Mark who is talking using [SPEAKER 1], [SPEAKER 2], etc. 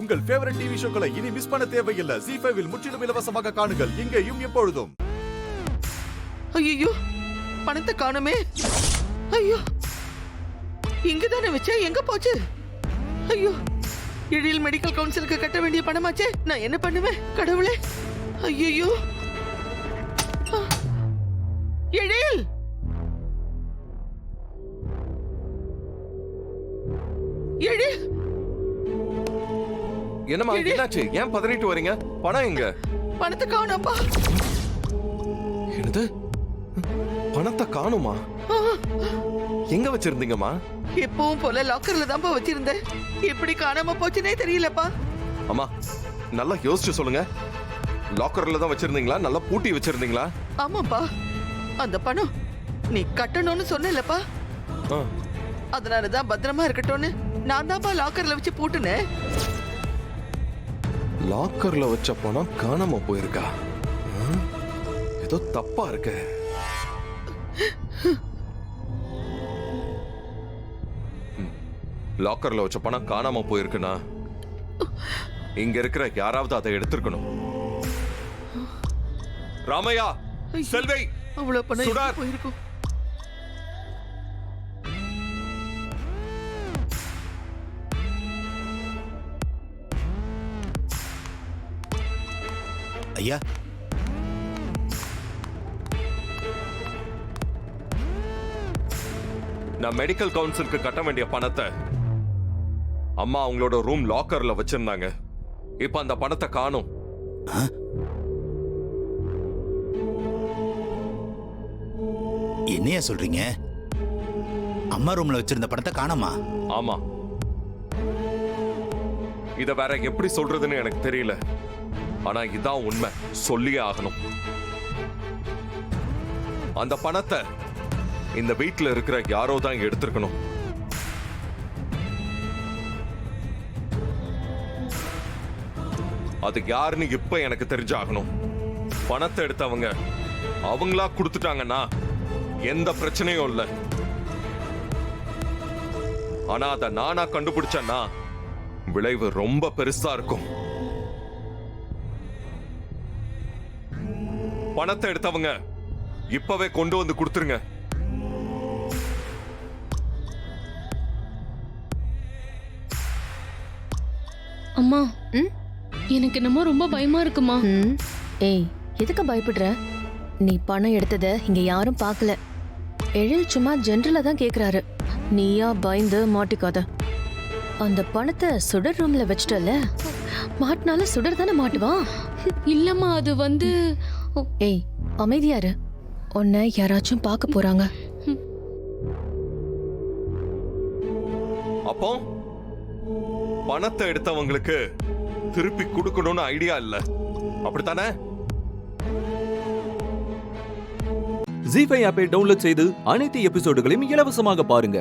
[SPEAKER 1] உங்கள் favourite TV ஷோக்களை இனி miss பண்ண தேவையில்லை. ZEE5 இல் முற்றிலும் இலவசமாக காணுங்கள். இங்கேயும் எப்பொழுதும்.
[SPEAKER 2] ஐயோ, பணத்தை காணுமே. ஐயோ, இங்கதானே வச்சேன், எங்க போச்சு? ஐயோ, எழில் மெடிக்கல் கவுன்சிலுக்கு கட்ட வேண்டிய பணமாச்சே. நான் என்ன பண்ணுவேன் கடவுளே? ஐயோ, எழில், எழில்.
[SPEAKER 3] என்னம்மா என்னாச்சு? ஏன் பதறிட்டு வரீங்க? பணம் எங்க?
[SPEAKER 2] பணத்தை காணோம்ப்பா.
[SPEAKER 3] என்னது? பணத்தை காணுமா? எங்க வச்சிருந்தீங்கம்மா?
[SPEAKER 2] எப்பவும் போல லாக்கர்ல தான்ப்பா வச்சிருந்தேன். எப்படி காணாம போச்சுனே தெரியலப்பா.
[SPEAKER 3] அம்மா நல்லா யோசிச்சு சொல்லுங்க. லாக்கர்ல தான் வச்சிருந்தீங்களா? நல்லா பூட்டி வச்சிருந்தீங்களா?
[SPEAKER 2] ஆமாப்பா, அந்த பணம் நீ கட்டணும்னு சொன்னலப்பா. அதனாலதான் பத்திரமா இருக்கட்டும்னு நான் தான்ப்பா லாக்கர்ல வச்சு பூட்டுனேன்.
[SPEAKER 3] லாக்கர்ல வச்ச பணம் காணாம போயிருக்கா? ஏதோ தப்பா இருக்க. லாக்கர்ல வச்ச பணம் காணாம போயிருக்குன்னா இங்க இருக்கிற யாராவது அதை எடுத்திருக்கணும். ராமையா, செல்வை,
[SPEAKER 2] அவ்வளவு பணம்
[SPEAKER 3] சுடார்
[SPEAKER 2] போயிருக்கும்.
[SPEAKER 4] ஐயா,
[SPEAKER 3] நான் மெடிக்கல் கவுன்சிலுக்கு கட்ட வேண்டிய பணத்தை அம்மா அவங்களோட ரூம் லாக்கர்ல வச்சிருந்தாங்க. இப்ப அந்த பணத்தை காணோம்.
[SPEAKER 4] என்னையா சொல்றீங்க? அம்மா ரூம்ல வச்சிருந்த பணத்தை காணோமா?
[SPEAKER 3] ஆமா, இத வேற எப்படி சொல்றதுன்னு எனக்கு தெரியல. ஆனா இதான் உண்மை, சொல்லியே ஆகணும். அந்த பணத்தை இந்த வீட்டுல இருக்கிற யாரோ தான் எடுத்திருக்கணும். அது யாருன்னு இப்ப எனக்கு தெரிஞ்சாகணும். பணத்தை எடுத்தவங்க அவங்களா கொடுத்துட்டாங்கன்னா எந்த பிரச்சனையும் இல்லை. ஆனா அதை நானா கண்டுபிடிச்சேன்னா விளைவு ரொம்ப பெருசா இருக்கும். பணத்தை எடுத்தவங்க இப்பவே கொண்டு வந்து கொடுத்துருங்க.
[SPEAKER 5] அம்மா, எனக்கு என்னமோ ரொம்ப பயமா இருக்குமா.
[SPEAKER 6] ஏய், எதுக்கு பயப்படுற? நீ பணம் எடுத்தத இங்க யாரும் பார்க்கல. எழில் சும்மா ஜெனரலா தான் கேக்குறாரு. நீயா பயந்து மாட்டிக்காத. அந்த பணத்தை சுடர் ரூம்ல வச்சிட்டல, மாட்டினால சுடர் தானே மாட்டுவான்.
[SPEAKER 5] இல்லம்மா, அது வந்து...
[SPEAKER 6] ஏய், அமைதியாரு. உன்னை யாராச்சும் பார்க்க போறாங்க.
[SPEAKER 3] அப்போ பணத்தை எடுத்தவங்களுக்கு திருப்பி கொடுக்கணும்னு ஐடியா இல்ல, அப்படித்தானே?
[SPEAKER 7] ZEE5 ஆப்பை டவுன்லோட் செய்து அனைத்து எபிசோடுகளையும் இலவசமாக பாருங்க.